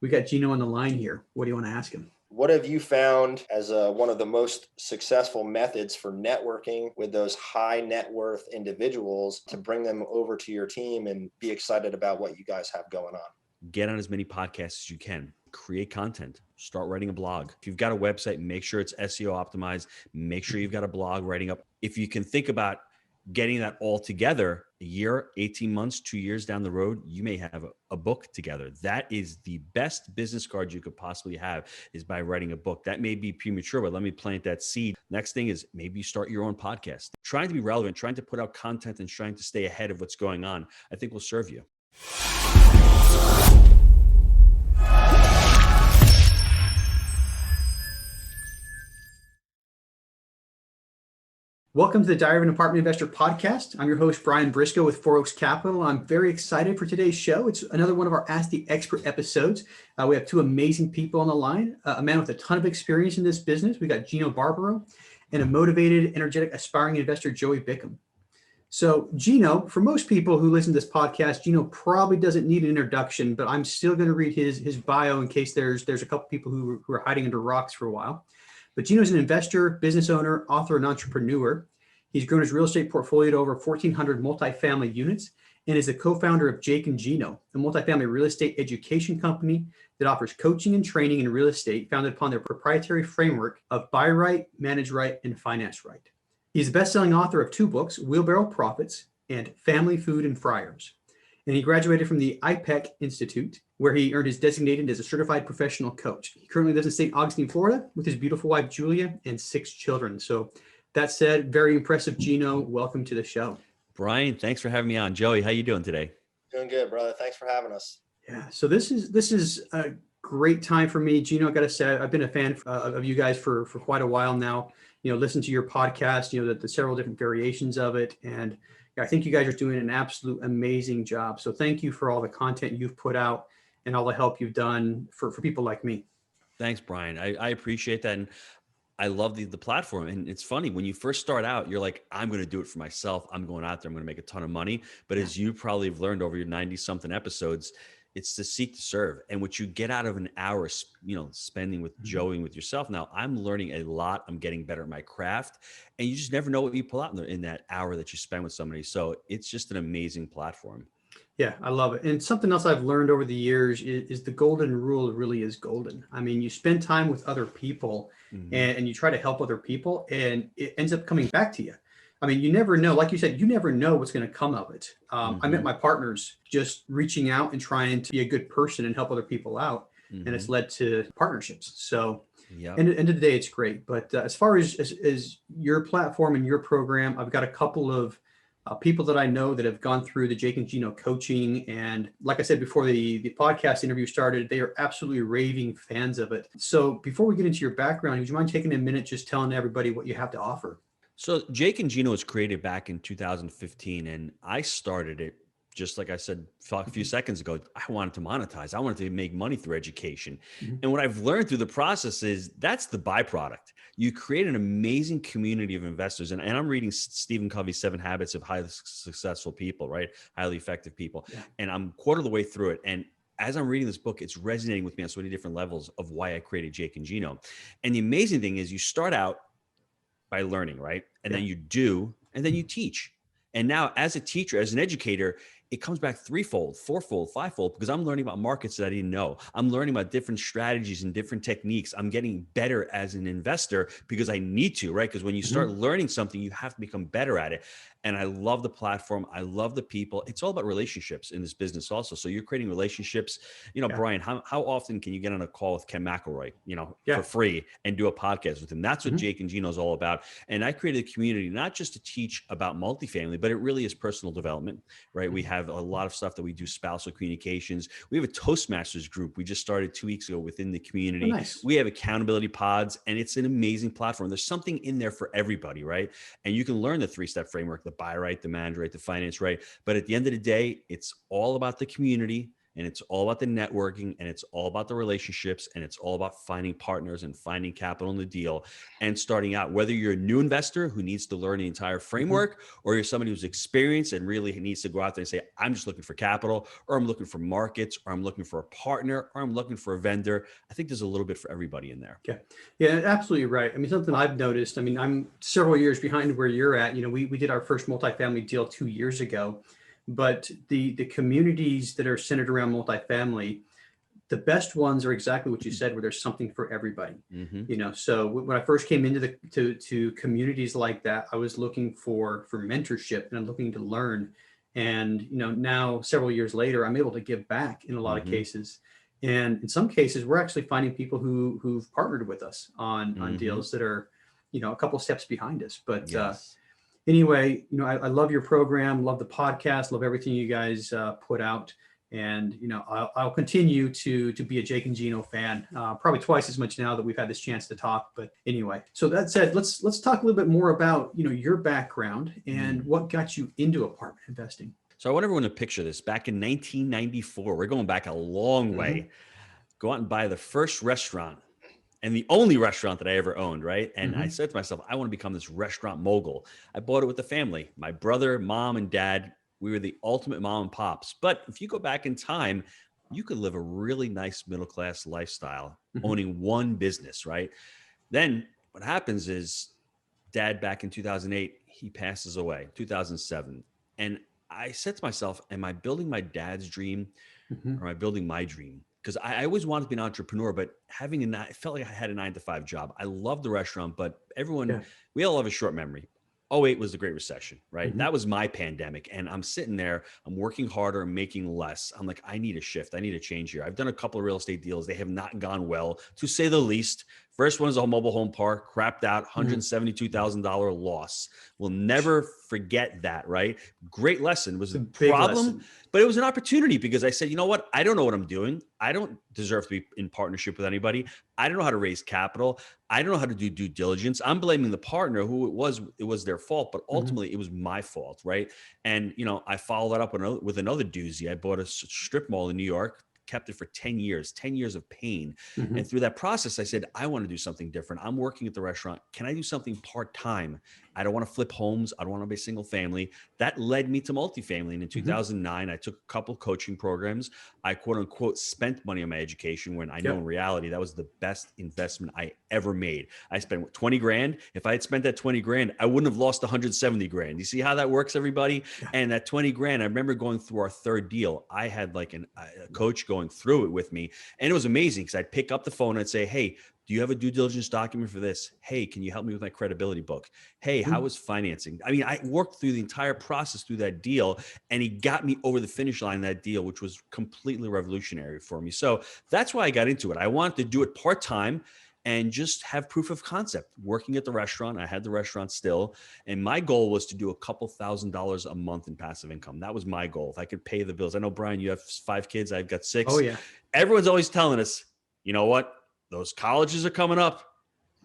We got Gino on the line here. What do you want to ask him? What have you found as one of the most successful methods for networking with those high net worth individuals to bring them over to your team and be excited about what you guys have going on? Get on as many podcasts as you can. Create content. Start writing a blog. If you've got a website, make sure it's SEO optimized. Make sure you've got a blog writing up. If you can think about getting that all together, a year, 18 months, 2 years down the road, you may have a book together. That is the best business card you could possibly have, is by writing a book. That may be premature, but let me plant that seed. Next thing is maybe you start your own podcast. Trying to be relevant, trying to put out content and trying to stay ahead of what's going on, I think will serve you. Welcome to the Diary of an Apartment Investor podcast. I'm your host, Brian Briscoe with Four Oaks Capital. I'm very excited for today's show. It's another one of our Ask the Expert episodes. We have two amazing people on the line, a man with a ton of experience in this business. We got Gino Barbaro and a motivated, energetic, aspiring investor, Joey Bickham. So Gino, for most people who listen to this podcast, Gino probably doesn't need an introduction, but I'm still going to read his bio in case there's a couple people who are hiding under rocks for a while. But Gino's an investor, business owner, author, and entrepreneur. He's grown his real estate portfolio to over 1,400 multifamily units and is the co-founder of Jake and Gino, a multifamily real estate education company that offers coaching and training in real estate founded upon their proprietary framework of buy right, manage right, and finance right. He's the best-selling author of two books, Wheelbarrow Profits and Family, Food, and Fryers. And he graduated from the IPEC Institute, where he earned his designation as a certified professional coach. He currently lives in St. Augustine, Florida, with his beautiful wife, Julia, and 6 children. So that said, very impressive, Gino. Welcome to the show. Brian, thanks for having me on. Joey, how you doing today? Doing good, brother. Thanks for having us. Yeah, so this is a great time for me. Gino, I got to say, I've been a fan of you guys for quite a while now. Listen to your podcast, the several different variations of it. And I think you guys are doing an absolute amazing job. So thank you for all the content you've put out and all the help you've done for people like me. Thanks, Brian. I appreciate that. And I love the platform. And it's funny, when you first start out, you're like, I'm going to do it for myself. I'm going out there. I'm going to make a ton of money. But as you probably have learned over your 90 something episodes, it's to seek to serve. And what you get out of an hour, spending with Joey and with yourself. Now I'm learning a lot. I'm getting better at my craft, and you just never know what you pull out in that hour that you spend with somebody. So it's just an amazing platform. Yeah, I love it. And something else I've learned over the years is the golden rule really is golden. I mean, you spend time with other people and you try to help other people, and it ends up coming back to you. I mean, you never know. Like you said, you never know what's going to come of it. I met my partners just reaching out and trying to be a good person and help other people out. And it's led to partnerships. So at the end of the day, it's great. But as far as your platform and your program, I've got a couple of people that I know that have gone through the Jake and Gino coaching. And like I said, before the podcast interview started, they are absolutely raving fans of it. So before we get into your background, would you mind taking a minute just telling everybody what you have to offer? So Jake and Gino was created back in 2015, and I started it just like I said a few seconds ago. I wanted to monetize. I wanted to make money through education. And what I've learned through the process is that's the byproduct. You create an amazing community of investors. And I'm reading Stephen Covey's 7 Habits of Highly Successful People, right? Highly effective people. Yeah. And I'm a quarter of the way through it. And as I'm reading this book, it's resonating with me on so many different levels of why I created Jake and Gino. And the amazing thing is you start out by learning, right? And then you do, and then you teach. And now as a teacher, as an educator, it comes back threefold, fourfold, fivefold, because I'm learning about markets that I didn't know. I'm learning about different strategies and different techniques. I'm getting better as an investor because I need to, right? Because when you start learning something, you have to become better at it. And I love the platform. I love the people. It's all about relationships in this business also. So you're creating relationships. Brian, how often can you get on a call with Ken McElroy, for free and do a podcast with him? That's what Jake and Gino is all about. And I created a community, not just to teach about multifamily, but it really is personal development, right? We have a lot of stuff that we do, spousal communications. We have a Toastmasters group. We just started 2 weeks ago within the community. Oh, nice. We have accountability pods, and it's an amazing platform. There's something in there for everybody, right? And you can learn the 3-step framework, the buy right, the manage right, the finance right. But at the end of the day, it's all about the community. and it's all about the networking, and it's all about the relationships, and it's all about finding partners and finding capital in the deal and starting out. Whether you're a new investor who needs to learn the entire framework, or you're somebody who's experienced and really needs to go out there and say, I'm just looking for capital, or I'm looking for markets, or I'm looking for a partner, or I'm looking for a vendor. I think there's a little bit for everybody in there. Yeah. Yeah, absolutely right. I mean, something I've noticed, I mean, I'm several years behind where you're at. You know, we did our first multifamily deal 2 years ago, but the communities that are centered around multifamily, the best ones are exactly what you said, where there's something for everybody. You know, so when I first came into to communities like that, I was looking for mentorship and I'm looking to learn. And, you know, now several years later, I'm able to give back in a lot of cases. And in some cases, we're actually finding people who've partnered with us on deals that are, you know, a couple steps behind us. But anyway, you know, I love your program, love the podcast, love everything you guys put out. And, you know, I'll continue to be a Jake and Gino fan, probably twice as much now that we've had this chance to talk. But anyway, so that said, let's talk a little bit more about, you know, your background and what got you into apartment investing. So I want everyone to picture this. Back in 1994, we're going back a long way. Go out and buy the first restaurant and the only restaurant that I ever owned, right? And I said to myself, I want to become this restaurant mogul. I bought it with the family, my brother, mom, and dad. We were the ultimate mom and pops. But if you go back in time, you could live a really nice middle-class lifestyle owning one business, right? Then what happens is dad, back in 2008, he passes away, 2007. And I said to myself, am I building my dad's dream or am I building my dream? Because I always wanted to be an entrepreneur, but I felt like I had a 9-to-5 job. I loved the restaurant, but we all have a short memory. 2008 was the Great Recession, right? That was my pandemic. And I'm sitting there, I'm working harder, I'm making less. I'm like, I need a shift. I need a change here. I've done a couple of real estate deals. They have not gone well, to say the least. First one is a mobile home park, crapped out, $172,000 loss. We'll never forget that, right? Great lesson. Was a problem, but it was an opportunity because I said, you know what? I don't know what I'm doing. I don't deserve to be in partnership with anybody. I don't know how to raise capital. I don't know how to do due diligence. I'm blaming the partner who it was their fault, but ultimately it was my fault, right? And, you know, I followed that up with another doozy. I bought a strip mall in New York, kept it for 10 years of pain. And through that process, I said, I want to do something different. I'm working at the restaurant. Can I do something part-time? I don't want to flip homes. I don't want to be single family. That led me to multifamily. And in 2009, I took a couple coaching programs. I quote unquote spent money on my education when I know in reality, that was the best investment I ever made. I spent 20 grand. If I had spent that 20 grand, I wouldn't have lost 170 grand. You see how that works, everybody? And that 20 grand, I remember going through our third deal. I had like a coach going through it with me. And it was amazing because I'd pick up the phone and I'd say, hey, do you have a due diligence document for this? Hey, can you help me with my credibility book? Hey, how was financing? I mean, I worked through the entire process through that deal, and he got me over the finish line in that deal, which was completely revolutionary for me. So that's why I got into it. I wanted to do it part-time and just have proof of concept. Working at the restaurant, I had the restaurant still, and my goal was to do a couple $1,000s a month in passive income. That was my goal. If I could pay the bills. I know, Brian, you have 5 kids. I've got 6. Oh, yeah. Everyone's always telling us, you know what? Those colleges are coming up,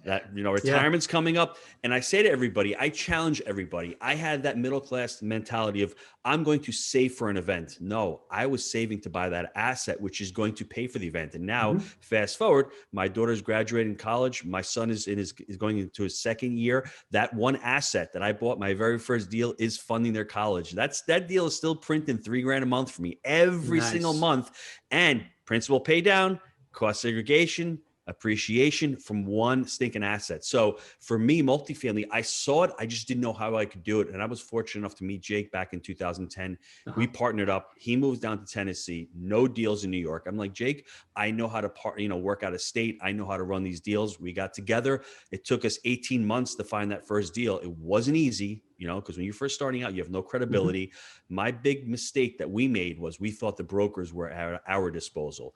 that, you know, retirement's coming up. And I say to everybody, I challenge everybody. I had that middle-class mentality of I'm going to save for an event. No, I was saving to buy that asset, which is going to pay for the event. And now fast forward, my daughter's graduating college. My son is going into his second year. That one asset that I bought, my very first deal, is funding their college. That deal is still printing $3,000 a month for me every single month. And principal pay down, cost segregation, appreciation from one stinking asset. So for me, multifamily, I saw it. I just didn't know how I could do it. And I was fortunate enough to meet Jake back in 2010. We partnered up. He moves down to Tennessee, no deals in New York. I'm like, Jake, I know how to work out of state. I know how to run these deals. We got together. It took us 18 months to find that first deal. It wasn't easy, you know, because when you're first starting out, you have no credibility. My big mistake that we made was we thought the brokers were at our disposal.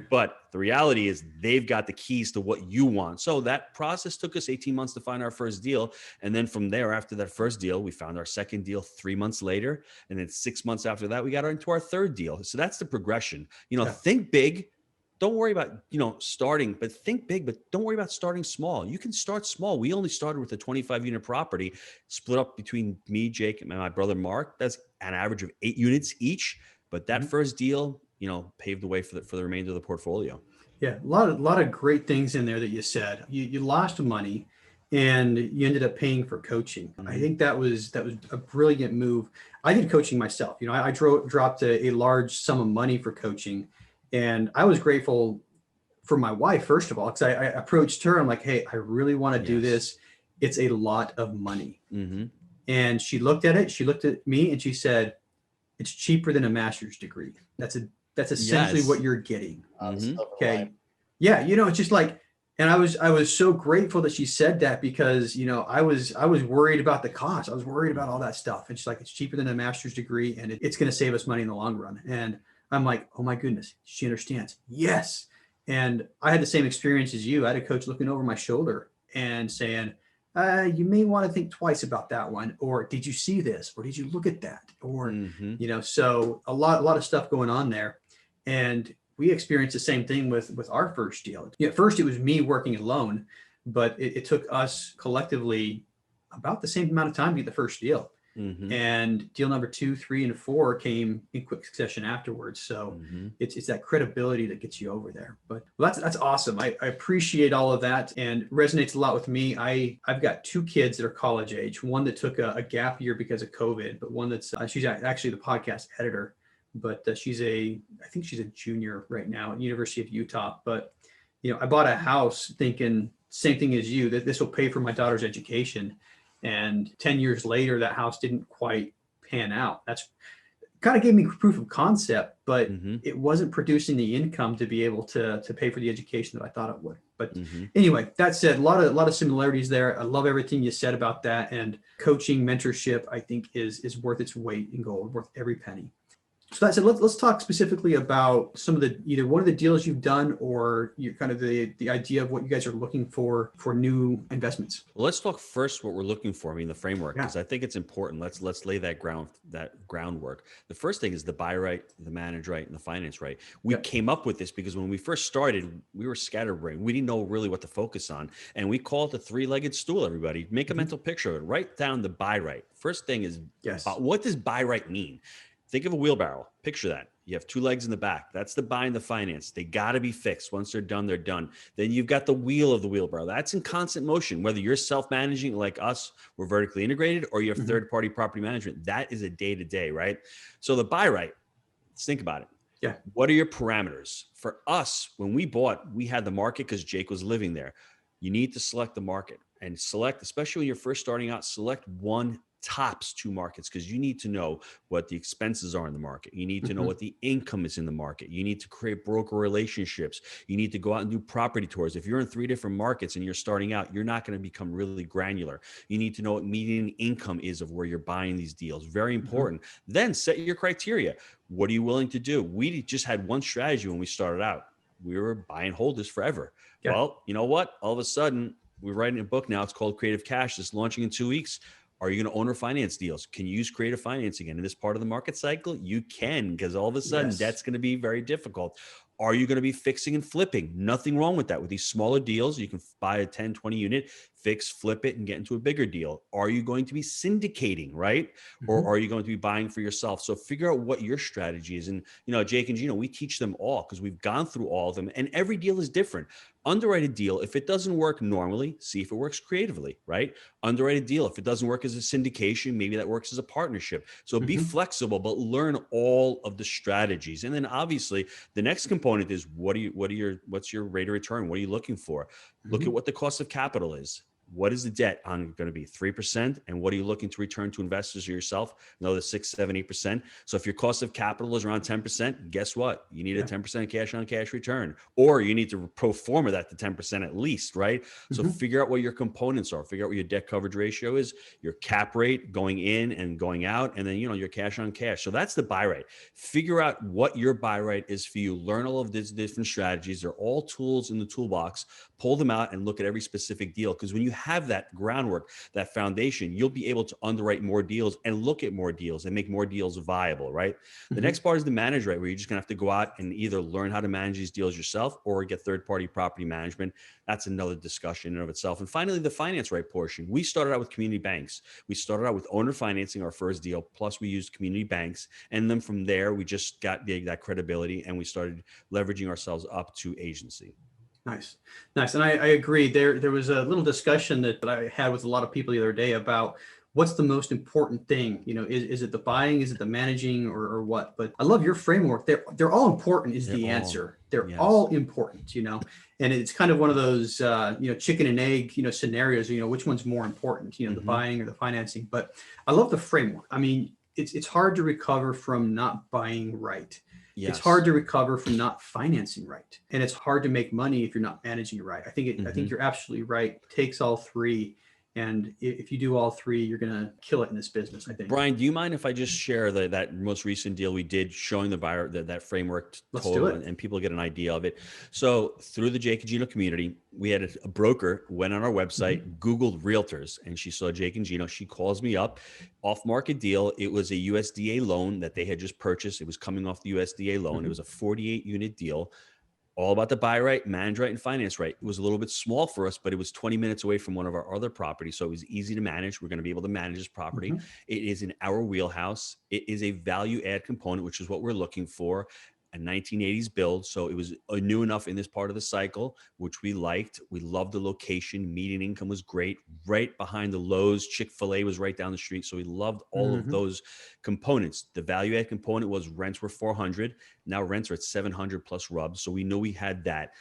But the reality is they've got the keys to what you want. So that process took us 18 months to find our first deal. And then from there, after that first deal, we found our second deal 3 months later. And then 6 months after that, we got into our third deal. So that's the progression. You know, think big. Don't worry about, you know, starting, but think big, but don't worry about starting small. You can start small. We only started with a 25-unit property split up between me, Jake, and my brother, Mark. That's an average of 8 units each. But that first deal, paved the way for the remainder of the portfolio. Yeah, a lot of great things in there that you said. You lost money and you ended up paying for coaching. I think that was a brilliant move. I did coaching myself. I dropped a large sum of money for coaching, and I was grateful for my wife, first of all, because I approached her. I'm like, hey, I really want to do Yes. this. It's a lot of money. Mm-hmm. And she looked at it, she looked at me, and she said, it's cheaper than a master's degree. That's essentially Yes. what you're getting. Mm-hmm. Okay. Yeah, it's just like, and I was so grateful that she said that, because I was worried about the cost. I was worried about all that stuff. And she's like, it's cheaper than a master's degree, and it's going to save us money in the long run. And I'm like, oh my goodness, she understands. Yes. And I had the same experience as you. I had a coach looking over my shoulder and saying, you may want to think twice about that one, or did you see this, or did you look at that, or Mm-hmm. so a lot of stuff going on there. And we experienced the same thing with our first deal. At first it was me working alone, but it took us collectively about the same amount of time to get the first deal. Mm-hmm. And deal number 2, 3, and 4 came in quick succession afterwards. So Mm-hmm. it's that credibility that gets you over there. But that's awesome. I appreciate all of that, and resonates a lot with me. I've got 2 kids that are college age. One that took a gap year because of COVID, but one that's she's actually the podcast editor, but I think she's a junior right now at University of Utah. But I bought a house thinking same thing as you, that this will pay for my daughter's education. And 10 years later, that house didn't quite pan out. That's kind of gave me proof of concept, but Mm-hmm. it wasn't producing the income to be able to pay for the education that I thought it would. But Mm-hmm. anyway, that said, a lot of similarities there. I love everything you said about that. And coaching, mentorship, I think is worth its weight in gold, worth every penny. So that said, let's talk specifically about some of either one of the deals you've done, or your kind of the idea of what you guys are looking for new investments. Well, let's talk first what we're looking for. I mean, the framework, Yeah. because I think it's important. Let's lay that groundwork. The first thing is the buy right, the manage right, and the finance right. We Yep. came up with this because when we first started, we were scatterbrained. We didn't know really what to focus on, and we call it the 3-legged stool. Everybody, make a mental picture of it. Write down the buy right. First thing is, Yes. what does buy right mean? Think of a wheelbarrow. Picture that. You have 2 legs in the back. That's the buy and the finance. They got to be fixed. Once they're done, they're done. Then you've got the wheel of the wheelbarrow. That's in constant motion. Whether you're self-managing like us, we're vertically integrated, or you have third-party property management, that is a day-to-day, right? So the buy right, let's think about it. Yeah. What are your parameters? For us, when we bought, we had the market because Jake was living there. You need to select the market, and select, especially when you're first starting out, select one, tops 2 markets, because you need to know what the expenses are in the market. You need to know what the income is in the market. You need to create broker relationships. You need to go out and do property tours. If you're in 3 different markets and you're starting out, you're not going to become really granular. You need to know what median income is of where you're buying these deals. Very important. Then set your criteria. What are you willing to do? We just had one strategy when we started out. We were buy and hold this forever. Yeah. Well, you know what? All of a sudden, we're writing a book now. It's called Creative Cash. It's launching in 2 weeks. Are you going to owner finance deals? Can you use creative financing in this part of the market cycle? You can, because all of a sudden Yes. that's going to be very difficult. Are you going to be fixing and flipping? Nothing wrong with that. With these smaller deals, you can buy a 10, 20 unit, fix, flip it, and get into a bigger deal. Are you going to be syndicating, right? Or are you going to be buying for yourself? So figure out what your strategy is. And, Jake and Gino, we teach them all because we've gone through all of them, and every deal is different. Underwrite a deal. If it doesn't work normally, see if it works creatively, right? Underwrite a deal. If it doesn't work as a syndication, maybe that works as a partnership. So be flexible, but learn all of the strategies. And then obviously the next component is what's your rate of return? What are you looking for? Look at what the cost of capital is. What is the debt on going to be? 3%? And what are you looking to return to investors or yourself? Another 6, 7, 8%. So if your cost of capital is around 10%, guess what? You need a 10% cash on cash return, or you need to pro forma that to 10% at least, right? So figure out what your components are, figure out what your debt coverage ratio is, your cap rate going in and going out, and then, your cash on cash. So that's the buy rate. Figure out what your buy rate is for you. Learn all of these different strategies. They're all tools in the toolbox. Pull them out and look at every specific deal. Because when you have that groundwork, that foundation, you'll be able to underwrite more deals and look at more deals and make more deals viable, right? The next part is the manage right, where you're just going to have to go out and either learn how to manage these deals yourself or get third-party property management. That's another discussion in and of itself. And finally, the finance right portion. We started out with community banks. We started out with owner financing our first deal, plus we used community banks. And then from there, we just got that credibility and we started leveraging ourselves up to agency. Nice. Nice. And I agree. There was a little discussion that I had with a lot of people the other day about what's the most important thing. Is it the buying, is it the managing, or what? But I love your framework. They're all important is the answer. They're all important, and it's kind of one of those chicken and egg scenarios. Which one's more important, the buying or the financing. But I love the framework. I mean, it's hard to recover from not buying right. Yes. It's hard to recover from not financing right. And it's hard to make money if you're not managing it right. I think you're absolutely right. It takes all three. And if you do all three, you're going to kill it in this business, I think. Brian, do you mind if I just share that most recent deal we did showing the buyer that framework Let's do it. and people get an idea of it? So through the Jake and Gino community, we had a broker went on our website, Googled realtors, and she saw Jake and Gino. She calls me up, off market deal. It was a USDA loan that they had just purchased. It was coming off the USDA loan. It was a 48 unit deal. All about the buy right, manage right, and finance right. It was a little bit small for us, but it was 20 minutes away from one of our other properties. So it was easy to manage. We're going to be able to manage this property. It is in our wheelhouse. It is a value add component, which is what we're looking for. A 1980s build. So it was new enough in this part of the cycle, which we liked. We loved the location. Median income was great. Right behind the Lowe's. Chick-fil-A was right down the street. So we loved all of those components. The value add component was rents were $400. Now rents are at $700 plus rubs. So we knew we had that.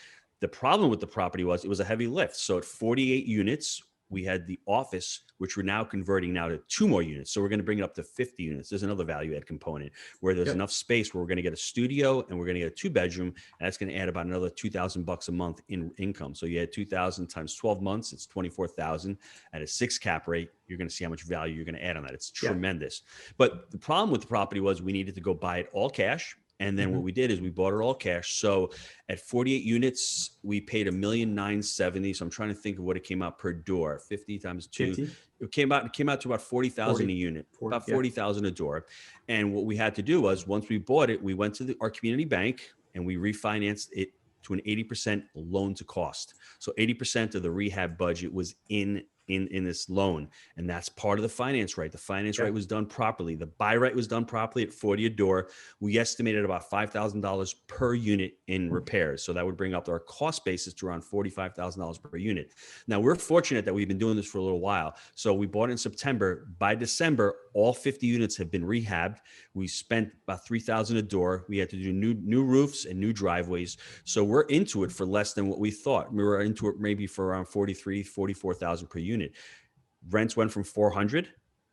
The problem with the property was it was a heavy lift. So at 48 units, we had the office, which we're now converting now to 2 more units. So we're going to bring it up to 50 units. There's another value add component where there's enough space where we're going to get a studio and we're going to get a 2-bedroom. And that's going to add about another $2,000 a month in income. So you had 2,000 times 12 months, it's 24,000 at a 6 cap rate. You're going to see how much value you're going to add on that. It's tremendous. But the problem with the property was we needed to go buy it all cash. And then what we did is we bought it all cash. So at 48 units, we paid $1,970,000. So I'm trying to think of what it came out per door. 50 times 2. 50. It came out to about $40,000 a unit, about $40,000 a door. And what we had to do was once we bought it, we went to our community bank and we refinanced it to an 80% loan to cost. So 80% of the rehab budget was in this loan. And that's part of the finance right. The finance right was done properly. The buy right was done properly at 40 a door. We estimated about $5,000 per unit in repairs. So that would bring up our cost basis to around $45,000 per unit. Now we're fortunate that we've been doing this for a little while. So we bought it in September. By December, all 50 units have been rehabbed. We spent about $3,000 a door. We had to do new roofs and new driveways. So we're into it for less than what we thought. We were into it maybe for around $44,000 per unit. Rents went from 400,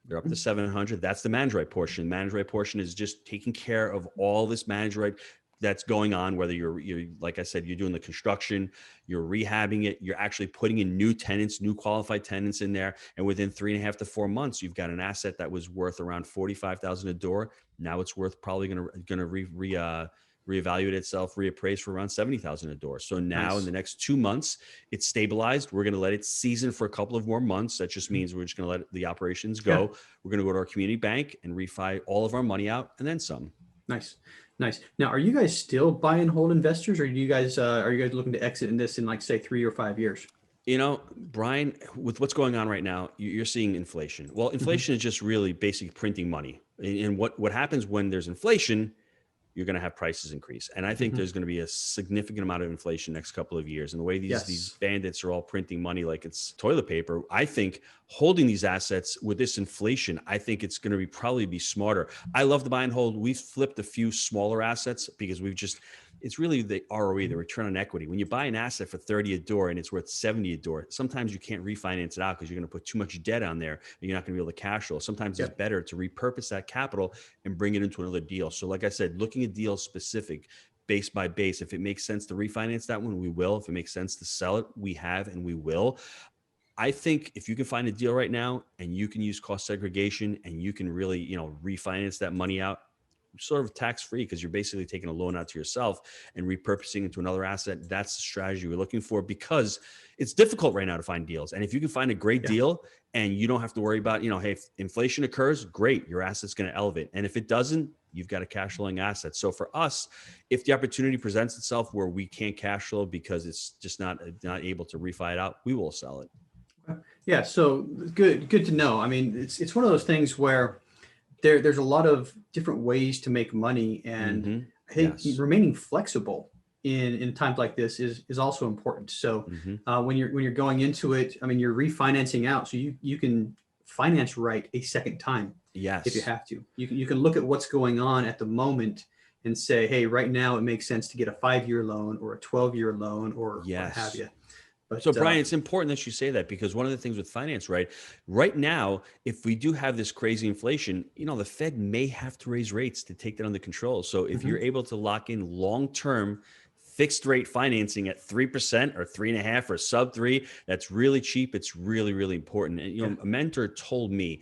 they're up to 700. That's the manage right portion. The manage right portion is just taking care of all this manage right that's going on, whether you're like I said, you're doing the construction, you're rehabbing it, you're actually putting in new tenants, new qualified tenants in there. And within 3.5 to 4 months, you've got an asset that was worth around $45,000 a door. Now it's worth probably going to reevaluate itself, reappraise for around $70,000 a door. So now in the next 2 months, it's stabilized. We're going to let it season for a couple of more months. That just means we're just going to let the operations go. We're going to go to our community bank and refi all of our money out and then some. Nice. Now, are you guys still buy and hold investors, or are you guys looking to exit in this in like say 3 or 5 years? Brian, with what's going on right now, you're seeing inflation. Well, inflation is just really basically printing money. And what happens when there's inflation, you're going to have prices increase. And I think there's going to be a significant amount of inflation next couple of years. And the way these bandits are all printing money like it's toilet paper, I think holding these assets with this inflation, I think it's going to probably be smarter. I love to buy and hold. We've flipped a few smaller assets because it's really the ROE, the return on equity. When you buy an asset for 30 a door and it's worth 70 a door, sometimes you can't refinance it out because you're going to put too much debt on there and you're not going to be able to cash flow. Sometimes it's better to repurpose that capital and bring it into another deal. So like I said, looking at deals specific, base by base, if it makes sense to refinance that one, we will. If it makes sense to sell it, we have and we will. I think if you can find a deal right now and you can use cost segregation and you can really, refinance that money out, sort of tax-free because you're basically taking a loan out to yourself and repurposing into another asset. That's the strategy we're looking for because it's difficult right now to find deals. And if you can find a great deal and you don't have to worry about, hey, if inflation occurs, great, your asset's going to elevate. And if it doesn't, you've got a cash flowing asset. So for us, if the opportunity presents itself where we can't cash flow because it's just not able to refi it out, we will sell it. Yeah. So good to know. I mean, it's one of those things where there's a lot of different ways to make money. And I think remaining flexible in times like this is also important. So when you're going into it, I mean, you're refinancing out, so you can finance right a second time. Yes. If you have to, you can look at what's going on at the moment and say, hey, right now it makes sense to get a 5-year loan or a 12-year loan or what have you. But, so Brian, it's important that you say that because one of the things with finance, right now, if we do have this crazy inflation, the Fed may have to raise rates to take that under control. So if you're able to lock in long-term fixed rate financing at 3% or 3.5% or sub 3, that's really cheap. It's really, really important. And, a mentor told me,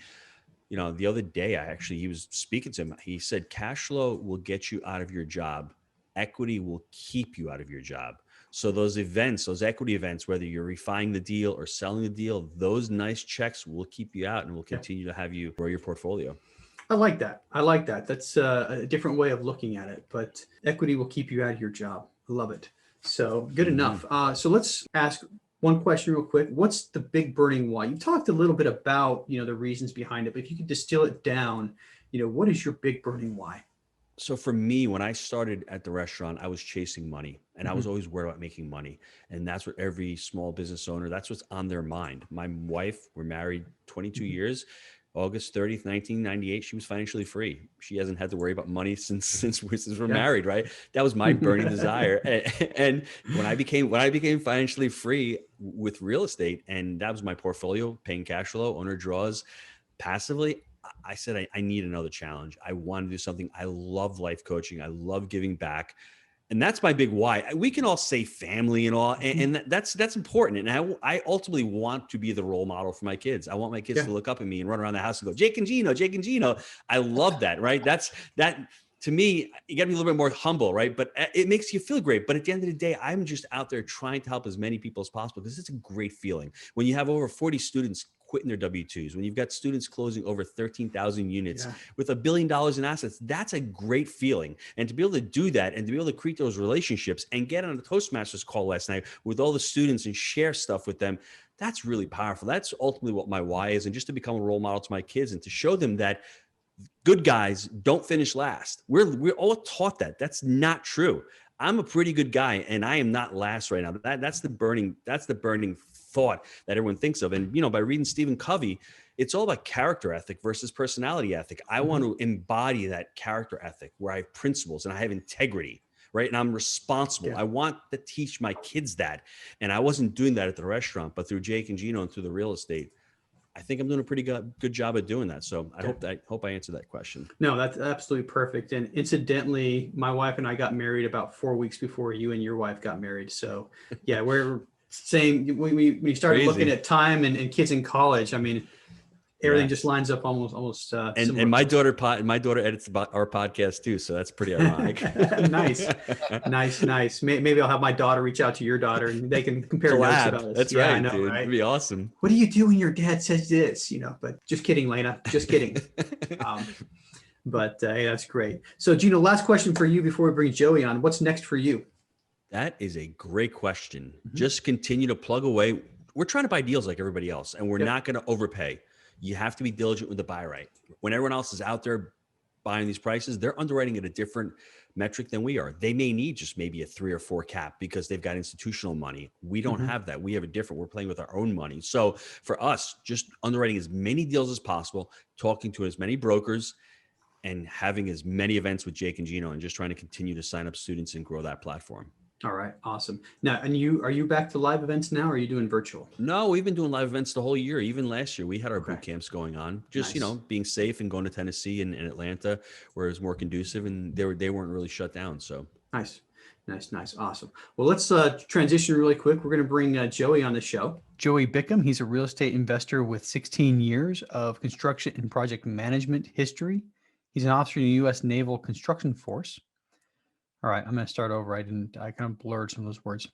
the other day, he was speaking to him. He said, cash flow will get you out of your job. Equity will keep you out of your job. So those equity events, whether you're refining the deal or selling the deal, those nice checks will keep you out and will continue to have you grow your portfolio. I like that. That's a different way of looking at it, but equity will keep you out of your job. I love it. So good enough. So let's ask one question real quick. What's the big burning why? You talked a little bit about, the reasons behind it, but if you could distill it down, what is your big burning why? So for me, when I started at the restaurant, I was chasing money and I was always worried about making money. And that's what every small business owner, that's what's on their mind. My wife, we're married 22 years. August 30th, 1998, she was financially free. She hasn't had to worry about money since we're married, right? That was my burning desire. And when I became financially free with real estate, and that was my portfolio, paying cash flow, owner draws, passively, I said, I need another challenge. I want to do something. I love life coaching. I love giving back. And that's my big why. We can all say family and all, and that's important. And I ultimately want to be the role model for my kids. I want my kids to look up at me and run around the house and go, Jake and Gino. I love that, right? That to me, you got to be a little bit more humble, right? But it makes you feel great. But at the end of the day, I'm just out there trying to help as many people as possible because it's a great feeling. When you have over 40 students quitting their W-2s, when you've got students closing over 13,000 units with $1 billion in assets, that's a great feeling. And to be able to do that and to be able to create those relationships and get on a Toastmasters call last night with all the students and share stuff with them, that's really powerful. That's ultimately what my why is. And just to become a role model to my kids and to show them that good guys don't finish last. We're all taught that. That's not true. I'm a pretty good guy and I am not last right now. That's the burning thought that everyone thinks of. And, by reading Stephen Covey, it's all about character ethic versus personality ethic. I want to embody that character ethic where I have principles and I have integrity, right? And I'm responsible. I want to teach my kids that. And I wasn't doing that at the restaurant, but through Jake and Gino and through the real estate, I think I'm doing a pretty good job of doing that. So I hope I answered that question. No, that's absolutely perfect. And incidentally, my wife and I got married about 4 weeks before you and your wife got married. So yeah, we're saying when we started looking at time and kids in college, I mean, everything just lines up almost. And my daughter edits our podcast too, so that's pretty ironic. Nice. Maybe I'll have my daughter reach out to your daughter and they can compare notes about us. That's right, I know, dude. Right? It'd be awesome. What do you do when your dad says this? But just kidding, Lena. Just kidding. But hey, that's great. So Gino, last question for you before we bring Joey on. What's next for you? That is a great question. Just continue to plug away. We're trying to buy deals like everybody else, and we're not going to overpay. You have to be diligent with the buy right. When everyone else is out there buying these prices, they're underwriting at a different metric than we are. They may need just maybe a 3 or 4 cap because they've got institutional money. We don't have that. We have we're playing with our own money. So for us, just underwriting as many deals as possible, talking to as many brokers, and having as many events with Jake and Gino, and just trying to continue to sign up students and grow that platform. All right. Awesome. Now, and are you back to live events now, or are you doing virtual? No, we've been doing live events the whole year. Even last year, we had our boot camps going on, just, being safe and going to Tennessee and Atlanta where it was more conducive and they weren't really shut down. So nice. Awesome. Well, let's transition really quick. We're going to bring Joey on the show. Joey Bickham. He's a real estate investor with 16 years of construction and project management history. He's an officer in the U.S. Naval Construction Force. All right, I'm going to start over. I kind of blurred some of those words.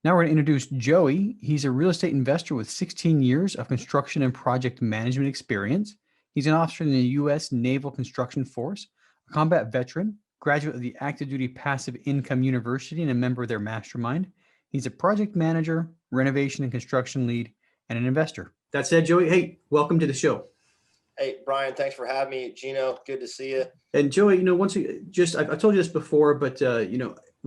Now we're going to introduce Joey. He's a real estate investor with 16 years of construction and project management experience. He's an officer in the U.S. Naval Construction Force, a combat veteran, graduate of the Active Duty Passive Income University, and a member of their mastermind. He's a project manager, renovation and construction lead, and an investor. That said, Joey, hey, welcome to the show. Hey, Brian, thanks for having me. Gino, good to see you. And Joey, I've told you this before, but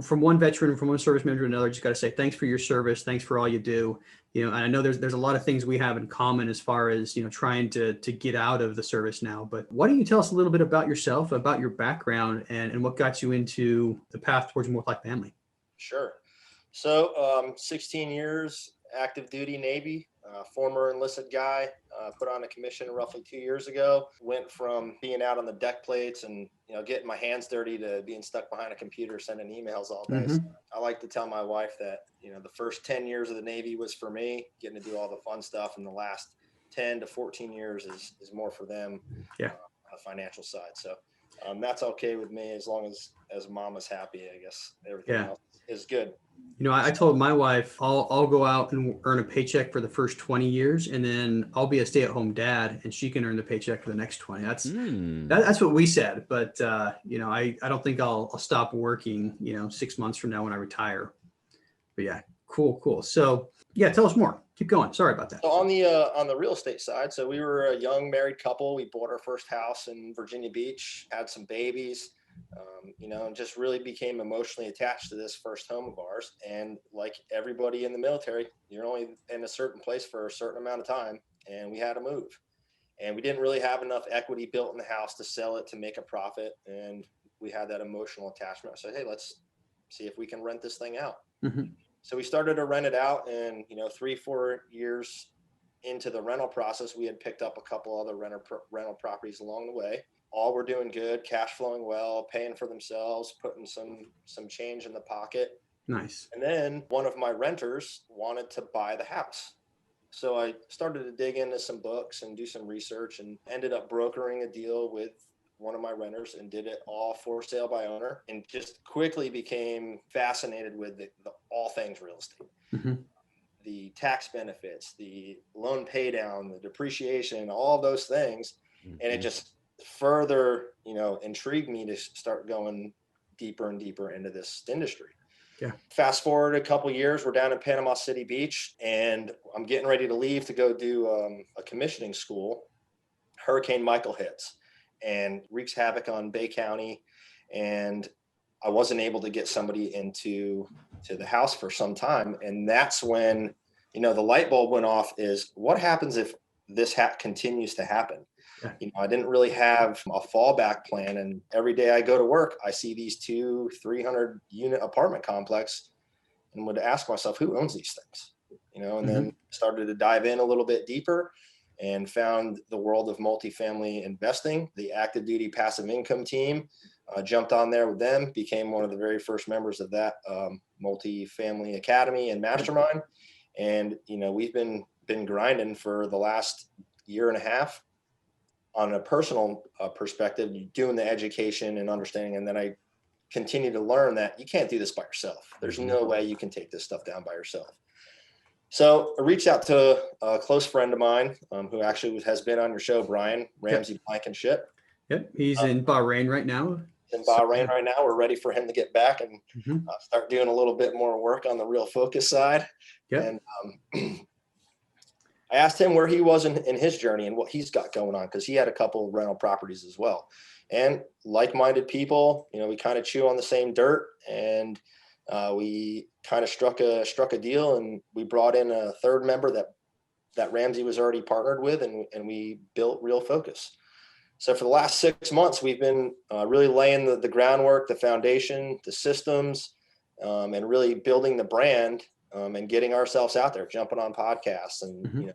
from one veteran, from one service member to another, just got to say thanks for your service. Thanks for all you do. And I know there's a lot of things we have in common as far as, trying to get out of the service now. But why don't you tell us a little bit about yourself, about your background, and what got you into the path towards more like family? Sure. So 16 years, active duty Navy, former enlisted guy, put on a commission roughly 2 years ago. Went from being out on the deck plates and getting my hands dirty to being stuck behind a computer sending emails all day. So I like to tell my wife that the first 10 years of the Navy was for me, getting to do all the fun stuff, and the last 10 to 14 years is more for them. Yeah. On the financial side. So that's okay with me as long as mama's happy. I guess everything else is good. I told my wife I'll go out and earn a paycheck for the first 20 years, and then I'll be a stay-at-home dad, and she can earn the paycheck for the next 20. That's what we said. But I don't think I'll stop working 6 months from now when I retire. But yeah, cool. So yeah, tell us more. Keep going. Sorry about that. So on the real estate side, so we were a young married couple. We bought our first house in Virginia Beach, had some babies. And just really became emotionally attached to this first home of ours. And like everybody in the military, you're only in a certain place for a certain amount of time, and we had to move. And we didn't really have enough equity built in the house to sell it to make a profit. And we had that emotional attachment. I said, hey, let's see if we can rent this thing out. So we started to rent it out, and 3-4 years into the rental process, we had picked up a couple other rental properties along the way. All were doing good, cash flowing well, paying for themselves, putting some change in the pocket. Nice. And then one of my renters wanted to buy the house. So I started to dig into some books and do some research, and ended up brokering a deal with one of my renters and did it all for sale by owner, and just quickly became fascinated with the all things real estate. The tax benefits, the loan pay down, the depreciation, all those things. And it just further, intrigued me to start going deeper and deeper into this industry. Yeah. Fast forward a couple of years, we're down in Panama City Beach, and I'm getting ready to leave to go do a commissioning school. Hurricane Michael hits and wreaks havoc on Bay County, and I wasn't able to get somebody into the house for some time. And that's when, the light bulb went off, is what happens if this continues to happen? I didn't really have a fallback plan. And every day I go to work, I see these 200-300 unit apartment complex, and would ask myself, who owns these things? And then started to dive in a little bit deeper and found the world of multifamily investing. The Active Duty Passive Income team, jumped on there with them, became one of the very first members of that multifamily academy and mastermind. And, we've been grinding for the last year and a half on a personal perspective, doing the education and understanding. And then I continue to learn that you can't do this by yourself. There's no way you can take this stuff down by yourself. So I reached out to a close friend of mine who actually has been on your show, Brian, Ramsey Blankenship. Yep. He's in Bahrain right now. In Bahrain right now. We're ready for him to get back and start doing a little bit more work on the Real Focus side. Yep. And I asked him where he was in his journey and what he's got going on, because he had a couple of rental properties as well. And like-minded people, we kind of chew on the same dirt, and we kind of struck a deal, and we brought in a third member that Ramsey was already partnered with, and we built Real Focus. So for the last 6 months, we've been really laying the groundwork, the foundation, the systems, and really building the brand, and getting ourselves out there, jumping on podcasts, and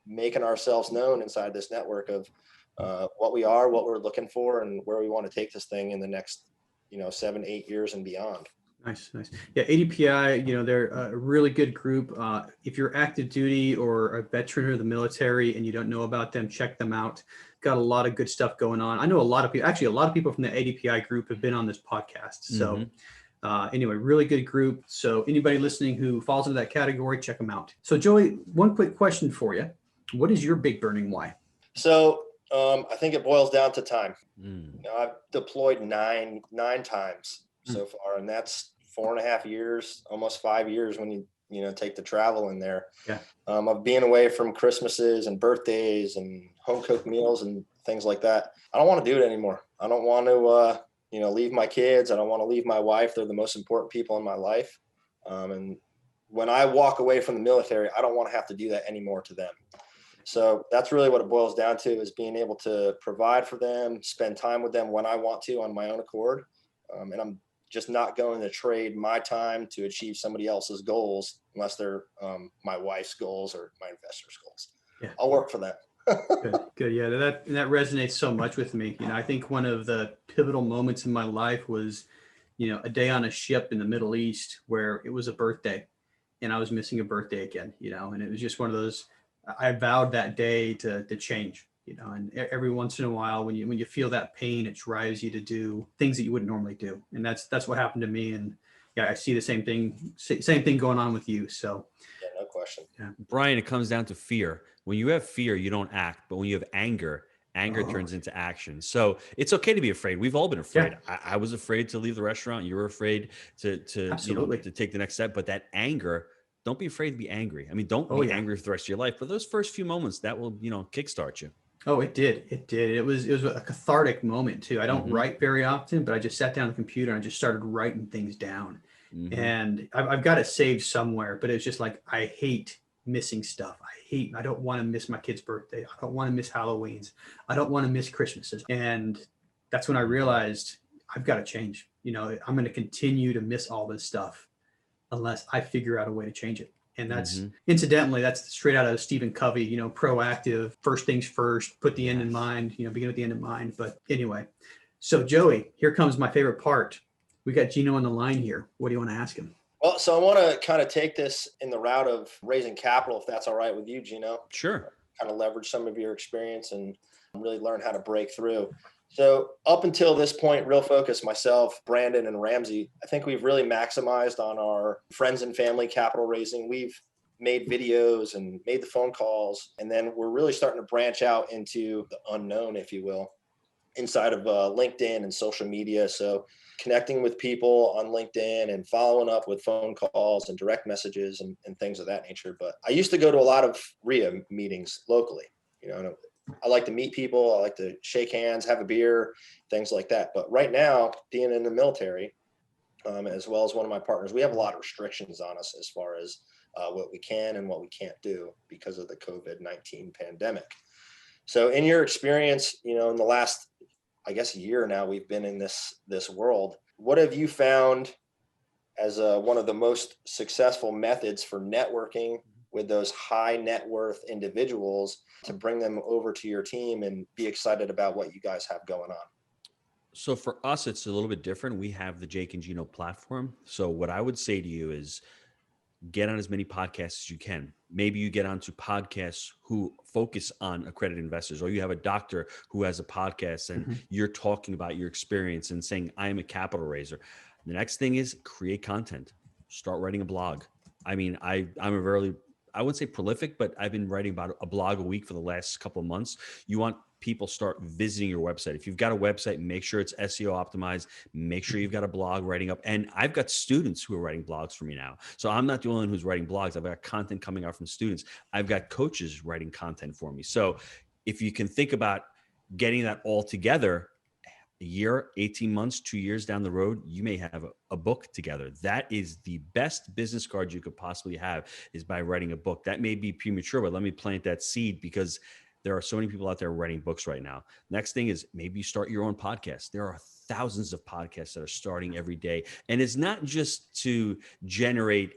making ourselves known inside this network of what we are, what we're looking for, and where we want to take this thing in the next 7-8 years and beyond. Nice. Yeah, ADPI, they're a really good group. If you're active duty or a veteran of the military and you don't know about them, check them out. got a lot of good stuff going on. I know a lot of people, actually a lot of people from the ADPI group have been on this podcast. So anyway, really good group. So anybody listening who falls into that category, check them out. So Joey, one quick question for you. What is your big burning why? So I think it boils down to time. I've deployed nine times so far, and that's 4.5 years, almost 5 years when you take the travel in there. Yeah. Of being away from Christmases and birthdays and home cooked meals and things like that. I don't want to do it anymore. I don't want to leave my kids. I don't want to leave my wife. They're the most important people in my life. And when I walk away from the military, I don't want to have to do that anymore to them. So that's really what it boils down to, is being able to provide for them, spend time with them when I want to on my own accord. And I'm just not going to trade my time to achieve somebody else's goals unless they're my wife's goals or my investor's goals. Yeah. I'll work for them. Good. Yeah, that resonates so much with me. I think one of the pivotal moments in my life was, a day on a ship in the Middle East where it was a birthday and I was missing a birthday again, and it was just one of those, I vowed that day to change, and every once in a while when you feel that pain, it drives you to do things that you wouldn't normally do. And that's what happened to me. And yeah, I see the same thing going on with you. So yeah, no question. Yeah. Brian, it comes down to fear. When you have fear, you don't act, but when you have anger turns into action. So it's okay to be afraid. We've all been afraid. Yeah. I was afraid to leave the restaurant. You were afraid to to take the next step, but that anger, don't be afraid to be angry. I mean, don't be angry for the rest of your life, but those first few moments that will, kickstart you. Oh, it did. It was a cathartic moment too. I don't write very often, but I just sat down on the computer and I just started writing things down. And I've got it saved somewhere, but it's just like, I hate missing stuff. I don't want to miss my kid's birthday. I don't want to miss Halloween's. I don't want to miss Christmases. And that's when I realized I've got to change. I'm going to continue to miss all this stuff unless I figure out a way to change it. And that's incidentally, that's straight out of Stephen Covey, proactive, first things first, put the end in mind, begin with the end in mind. But anyway, so Joey, here comes my favorite part. We got Gino on the line here. What do you want to ask him? Well, so I want to kind of take this in the route of raising capital, if that's all right with you, Gino. Sure. Kind of leverage some of your experience and really learn how to break through. So up until this point, Real Focus, myself, Brandon, and Ramsey, I think we've really maximized on our friends and family capital raising. We've made videos and made the phone calls, and then we're really starting to branch out into the unknown, if you will, inside of LinkedIn and social media. So connecting with people on LinkedIn and following up with phone calls and direct messages and things of that nature. But I used to go to a lot of RIA meetings locally. I like to meet people. I like to shake hands, have a beer, things like that. But right now, being in the military, as well as one of my partners, we have a lot of restrictions on us as far as what we can and what we can't do because of the COVID-19 pandemic. So in your experience, in the last, I guess, year now, we've been in this world. What have you found as one of the most successful methods for networking with those high net worth individuals to bring them over to your team and be excited about what you guys have going on? So for us, it's a little bit different. We have the Jake and Gino platform. So what I would say to you is get on as many podcasts as you can. Maybe you get onto podcasts who focus on accredited investors, or you have a doctor who has a podcast and you're talking about your experience and saying, I am a capital raiser. The next thing is create content, start writing a blog. I mean, I'm a very, I wouldn't say prolific, but I've been writing about a blog a week for the last couple of months. You want people start visiting your website. If you've got a website, make sure it's SEO optimized, make sure you've got a blog writing up. And I've got students who are writing blogs for me now. So I'm not the only one who's writing blogs. I've got content coming out from students. I've got coaches writing content for me. So if you can think about getting that all together, a year, 18 months, 2 years down the road, you may have a book together. That is the best business card you could possibly have, is by writing a book. That may be premature, but let me plant that seed, because there are so many people out there writing books right now. Next thing is maybe you start your own podcast. There are thousands of podcasts that are starting every day. And it's not just to generate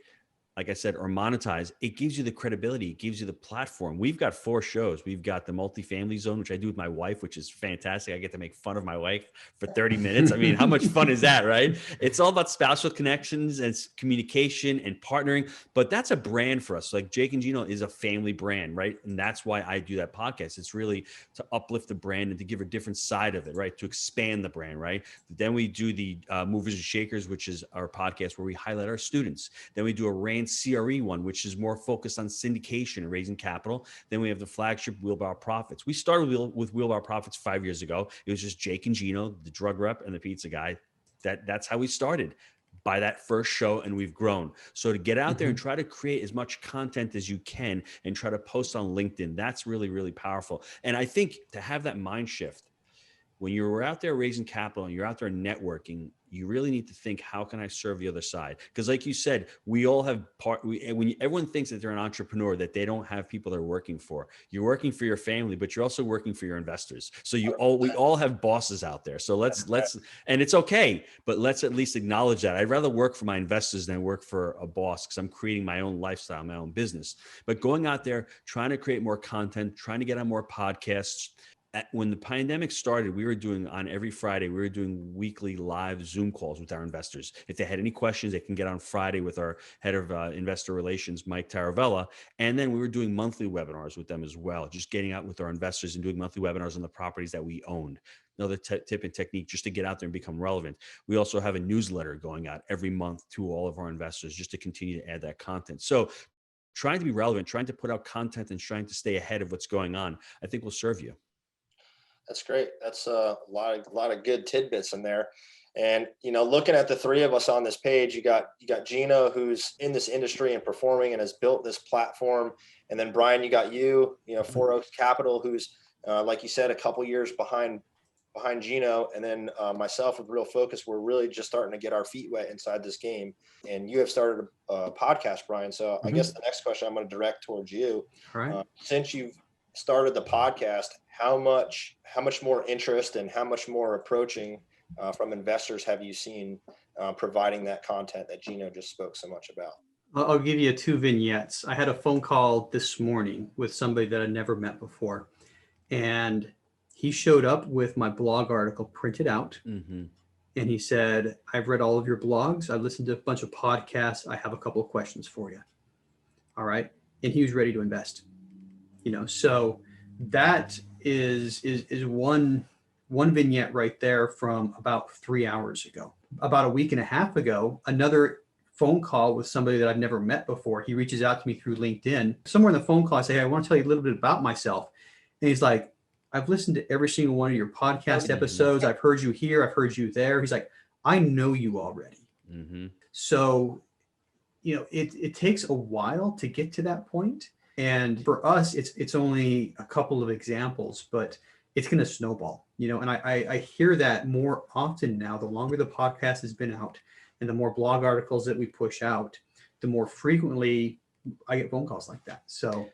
like I said, or monetize, it gives you the credibility. It gives you the platform. We've got 4 shows. We've got the multifamily zone, which I do with my wife, which is fantastic. I get to make fun of my wife for 30 minutes. I mean, how much fun is that, right? It's all about spousal connections and communication and partnering, but that's a brand for us. Like Jake and Gino is a family brand, right? And that's why I do that podcast. It's really to uplift the brand and to give a different side of it, right? To expand the brand, right? Then we do the Movers and Shakers, which is our podcast where we highlight our students. Then we do a RAND CRE one, which is more focused on syndication and raising capital. Then we have the flagship Wheelbarrow Profits. We started with Wheelbarrow Profits 5 years ago. It was just Jake and Gino, the drug rep and the pizza guy. That's how we started, by that first show, and we've grown. So to get out there and try to create as much content as you can and try to post on LinkedIn, that's really, really powerful. And I think to have that mind shift, when you're out there raising capital and you're out there networking, you really need to think, how can I serve the other side? Because like you said, we all have everyone thinks that they're an entrepreneur, that they don't have people they're working for. You're working for your family, but you're also working for your investors. So we all have bosses out there. So let's, and it's okay, but let's at least acknowledge that. I'd rather work for my investors than work for a boss, because I'm creating my own lifestyle, my own business. But going out there, trying to create more content, trying to get on more podcasts. When the pandemic started, we were doing on every Friday, we were doing weekly live Zoom calls with our investors. If they had any questions, they can get on Friday with our head of investor relations, Mike Taravella. And then we were doing monthly webinars with them as well, just getting out with our investors and doing monthly webinars on the properties that we owned. Another tip and technique just to get out there and become relevant. We also have a newsletter going out every month to all of our investors just to continue to add that content. So trying to be relevant, trying to put out content and trying to stay ahead of what's going on, I think will serve you. That's great. That's a lot of good tidbits in there. And, looking at the 3 of us on this page, you got Gino, who's in this industry and performing and has built this platform. And then Brian, you got you, 4 Oaks Capital, who's, like you said, a couple years behind Gino. And then myself with Real Focus, we're really just starting to get our feet wet inside this game. And you have started a podcast, Brian. So I guess the next question I'm going to direct towards you. All right. Since you've started the podcast, how much more interest and how much more approaching from investors have you seen providing that content that Gino just spoke so much about? I'll give you 2 vignettes. I had a phone call this morning with somebody that I'd never met before, and he showed up with my blog article printed out. And he said, I've read all of your blogs. I've listened to a bunch of podcasts. I have a couple of questions for you. All right. And he was ready to invest, so that is one vignette right there from about 3 hours ago. About a week and a half ago, another phone call with somebody that I've never met before. He reaches out to me through LinkedIn. Somewhere in the phone call, I say, hey, I want to tell you a little bit about myself. And he's like, I've listened to every single one of your podcast episodes. I've heard you here. I've heard you there. He's like, I know you already. So, it takes a while to get to that point. And for us, it's only a couple of examples, but it's going to snowball, and I hear that more often now. The longer the podcast has been out and the more blog articles that we push out, the more frequently I get phone calls like that. So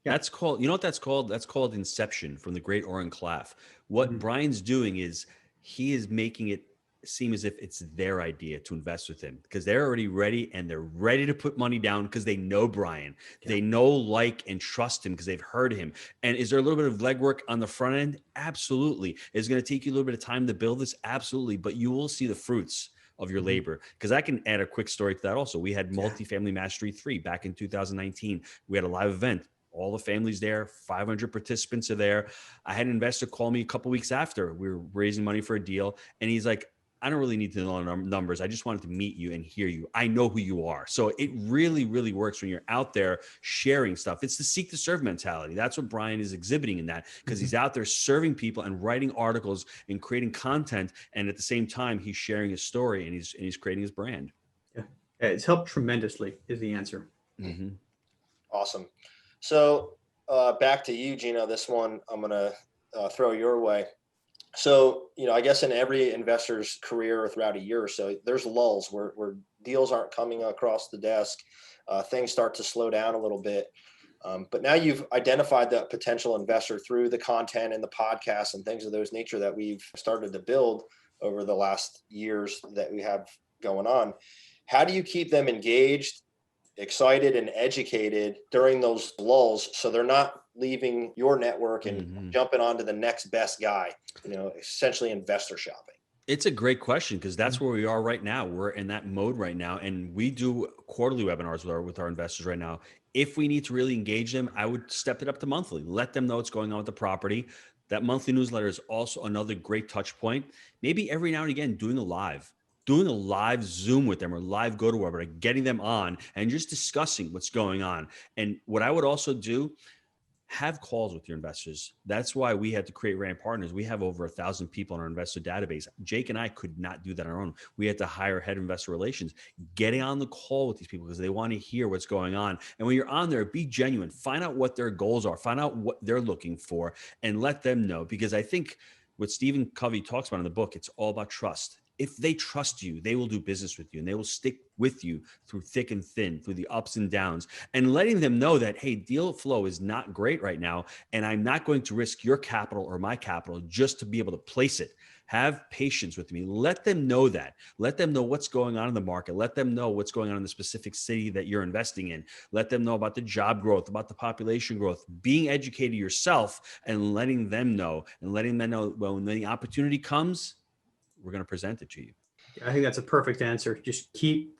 yeah. That's called, what that's called? That's called inception from the great Oren Klaff. What Brian's doing is he is making it seem as if it's their idea to invest with him, because they're already ready and they're ready to put money down because they know Brian. They know, like, and trust him because they've heard him. And is there a little bit of legwork on the front end? Absolutely. Is it going to take you a little bit of time to build this? Absolutely. But you will see the fruits of your labor. Because I can add a quick story to that also. We had Multifamily Mastery 3 back in 2019. We had a live event. All the families there, 500 participants are there. I had an investor call me a couple weeks after. We were raising money for a deal. And he's like, I don't really need to know numbers. I just wanted to meet you and hear you. I know who you are. So it really, really works when you're out there sharing stuff. It's the seek to serve mentality. That's what Brian is exhibiting in that, because he's out there serving people and writing articles and creating content. And at the same time, he's sharing his story and he's creating his brand. Yeah, it's helped tremendously is the answer. Awesome. So back to you, Gino. This one I'm going to throw your way. So, I guess in every investor's career throughout a year or so, there's lulls where deals aren't coming across the desk. Things start to slow down a little bit. But now you've identified that potential investor through the content and the podcasts and things of those nature that we've started to build over the last years that we have going on. How do you keep them engaged excited and educated during those lulls, so they're not leaving your network and jumping onto the next best guy, essentially investor shopping. It's a great question because that's where we are right now. We're in that mode right now, and we do quarterly webinars with our investors right now. If we need to really engage them, I would step it up to monthly. Let them know what's going on with the property. That monthly newsletter is also another great touch point. Maybe every now and again doing a live Zoom with them or live GoToWebinar, getting them on and just discussing what's going on. And what I would also do, have calls with your investors. That's why we had to create Rand Partners. We have over 1,000 people in our investor database. Jake and I could not do that on our own. We had to hire head investor relations, getting on the call with these people because they want to hear what's going on. And when you're on there, be genuine, find out what their goals are, find out what they're looking for, and let them know. Because I think what Stephen Covey talks about in the book, it's all about trust. If they trust you, they will do business with you and they will stick with you through thick and thin, through the ups and downs, and letting them know that, hey, deal flow is not great right now. And I'm not going to risk your capital or my capital just to be able to place it. Have patience with me. Let them know that. Let them know what's going on in the market. Let them know what's going on in the specific city that you're investing in. Let them know about the job growth, about the population growth, being educated yourself and letting them know when the opportunity comes, we're going to present it to you. I think that's a perfect answer. Just keep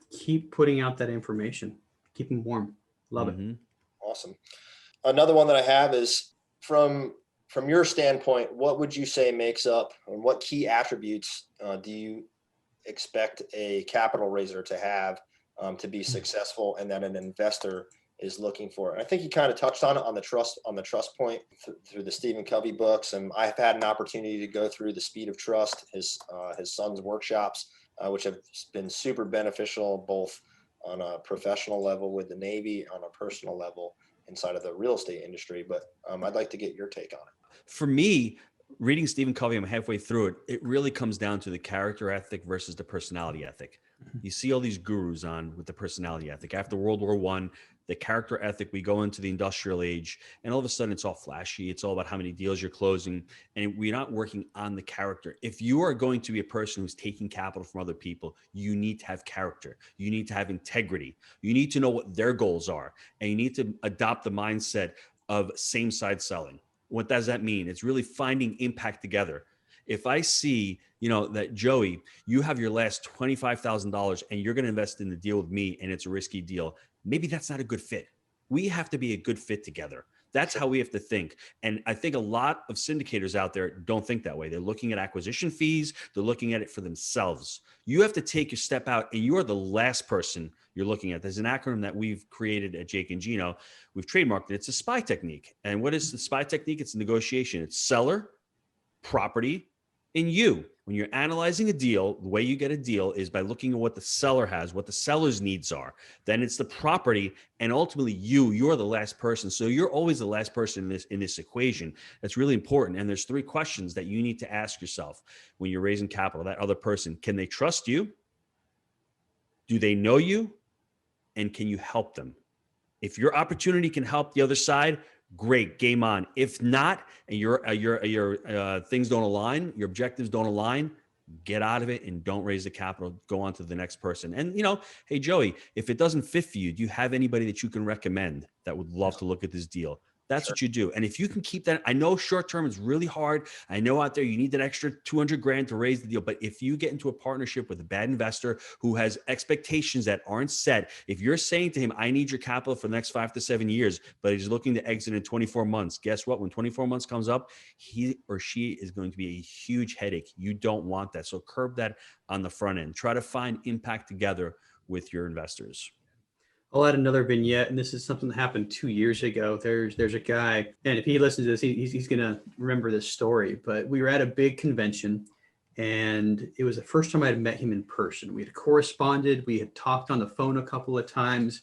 putting out that information. Keep them warm. Love it. Awesome. Another one that I have is from your standpoint, what would you say makes up, and what key attributes do you expect a capital raiser to have to be successful, and that an investor is looking for? And I think you kind of touched on it on the trust point through the Stephen Covey books. And I've had an opportunity to go through the Speed of Trust, his son's workshops, which have been super beneficial, both on a professional level with the Navy, on a personal level inside of the real estate industry. But I'd like to get your take on it. For me, reading Stephen Covey, I'm halfway through it. It really comes down to the character ethic versus the personality ethic. You see all these gurus on with the personality ethic. After World War I, the character ethic, we go into the industrial age, and all of a sudden it's all flashy. It's all about how many deals you're closing, and we're not working on the character. If you are going to be a person who's taking capital from other people, you need to have character. You need to have integrity. You need to know what their goals are, and you need to adopt the mindset of same side selling. What does that mean? It's really finding impact together. If I see, that Joey, you have your last $25,000 and you're going to invest in the deal with me and it's a risky deal, maybe that's not a good fit. We have to be a good fit together. That's how we have to think. And I think a lot of syndicators out there don't think that way. They're looking at acquisition fees. They're looking at it for themselves. You have to take your step out, and you are the last person you're looking at. There's an acronym that we've created at Jake and Gino. We've trademarked it. It's a SPY technique. And what is the SPY technique? It's negotiation. It's seller, property, and you. When you're analyzing a deal, the way you get a deal is by looking at what the seller has, what the seller's needs are. Then it's the property, and ultimately you're the last person. So you're always the last person in this equation. That's really important. And there's 3 questions that you need to ask yourself when you're raising capital. That other person, can they trust you? Do they know you? And can you help them? If your opportunity can help the other side, great, game on. If not, and your things don't align, your objectives don't align, get out of it and don't raise the capital. Go on to the next person. And hey Joey, if it doesn't fit for you, do you have anybody that you can recommend that would love to look at this deal? That's what you do. And if you can keep that, I know short term is really hard. I know out there you need that extra 200 grand to raise the deal. But if you get into a partnership with a bad investor who has expectations that aren't set, if you're saying to him, I need your capital for the next 5 to 7 years, but he's looking to exit in 24 months, guess what? When 24 months comes up, he or she is going to be a huge headache. You don't want that. So curb that on the front end. Try to find impact together with your investors. I'll add another vignette, and this is something that happened 2 years ago. There's a guy, and if he listens to this, he's going to remember this story. But we were at a big convention, and it was the first time I had met him in person. We had corresponded. We had talked on the phone a couple of times,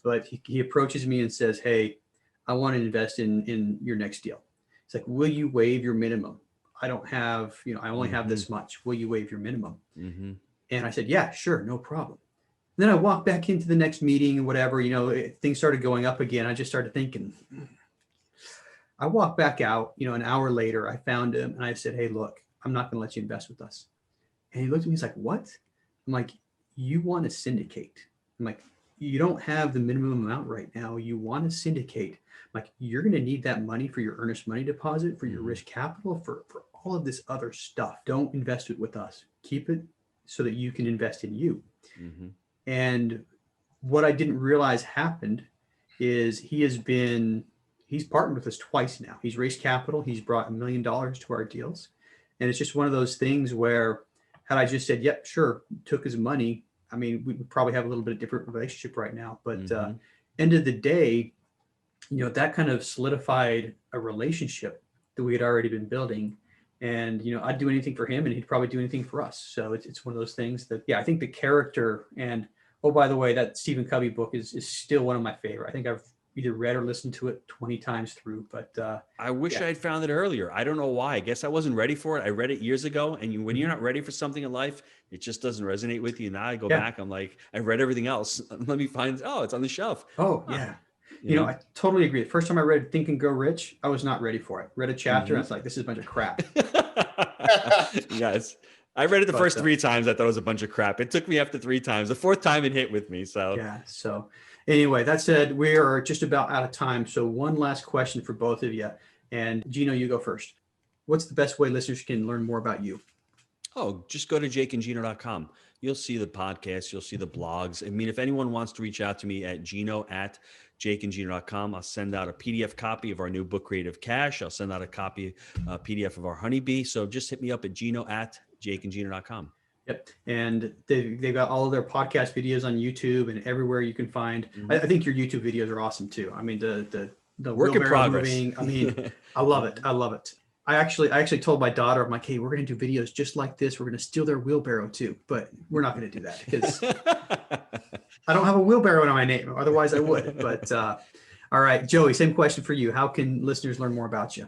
but he approaches me and says, hey, I want to invest in your next deal. It's like, will you waive your minimum? I don't have, I only have this much. Will you waive your minimum? Mm-hmm. And I said, yeah, sure, no problem. Then I walked back into the next meeting and whatever, things started going up again. I just started thinking. I walked back out, an hour later, I found him and I said, hey, look, I'm not going to let you invest with us. And he looked at me, he's like, what? I'm like, you want to syndicate? I'm like, you don't have the minimum amount right now, you want to syndicate, like you're going to need that money for your earnest money deposit, for your risk capital, for all of this other stuff. Don't invest it with us. Keep it so that you can invest in you. Mm-hmm. And what I didn't realize happened is he's partnered with us twice now. He's raised capital. He's brought $1 million to our deals. And it's just one of those things where had I just said, yep, sure, took his money, I mean, we would probably have a little bit of different relationship right now. But end of the day, that kind of solidified a relationship that we had already been building. And, I'd do anything for him and he'd probably do anything for us. So it's one of those things that, I think the character and, oh, by the way, that Stephen Covey book is still one of my favorite. I think I've either read or listened to it 20 times through, but I wish I had found it earlier. I don't know why. I guess I wasn't ready for it. I read it years ago, and when you're not ready for something in life, it just doesn't resonate with you. Now I go back, I'm like, I read everything else. Let me find, it's on the shelf. Oh, yeah. I totally agree. The first time I read Think and Grow Rich, I was not ready for it. Read a chapter and I was like, this is a bunch of crap. Yes. I read it the first 3 times. I thought it was a bunch of crap. It took me after 3 times. The 4th time it hit with me. So yeah. So anyway, that said, we are just about out of time. So one last question for both of you. And Gino, you go first. What's the best way listeners can learn more about you? Oh, just go to jakeandgino.com. You'll see the podcast. You'll see the blogs. I mean, if anyone wants to reach out to me at gino@jakeandgino.com, I'll send out a PDF copy of our new book, Creative Cash. I'll send out a copy, PDF of our Honeybee. So just hit me up at gino@jakeandgino.com. Yep. And they've got all of their podcast videos on YouTube and everywhere you can find. I think your YouTube videos are awesome too. I mean, the work in progress. Moving, I mean, I love it. I love it. I actually told my daughter, I'm like, hey, we're going to do videos just like this. We're going to steal their wheelbarrow too, but we're not going to do that because I don't have a wheelbarrow in my name. Otherwise I would, but all right, Joey, same question for you. How can listeners learn more about you?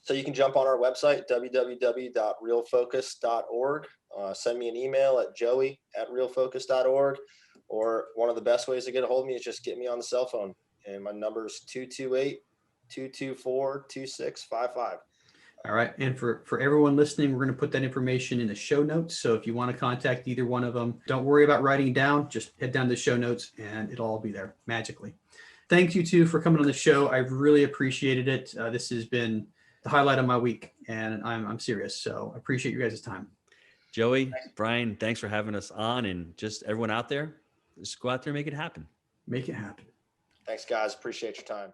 So you can jump on our website, www.realfocus.org. Send me an email at joey@realfocus.org. Or one of the best ways to get a hold of me is just get me on the cell phone. And my number is 228-224-2655. All right. And for everyone listening, we're going to put that information in the show notes. So if you want to contact either one of them, don't worry about writing down. Just head down to the show notes and it'll all be there magically. Thank you two for coming on the show. I've really appreciated it. This has been the highlight of my week and I'm serious. So I appreciate you guys' time. Joey, Brian, thanks for having us on, and just everyone out there, just go out there and make it happen. Make it happen. Thanks, guys. Appreciate your time.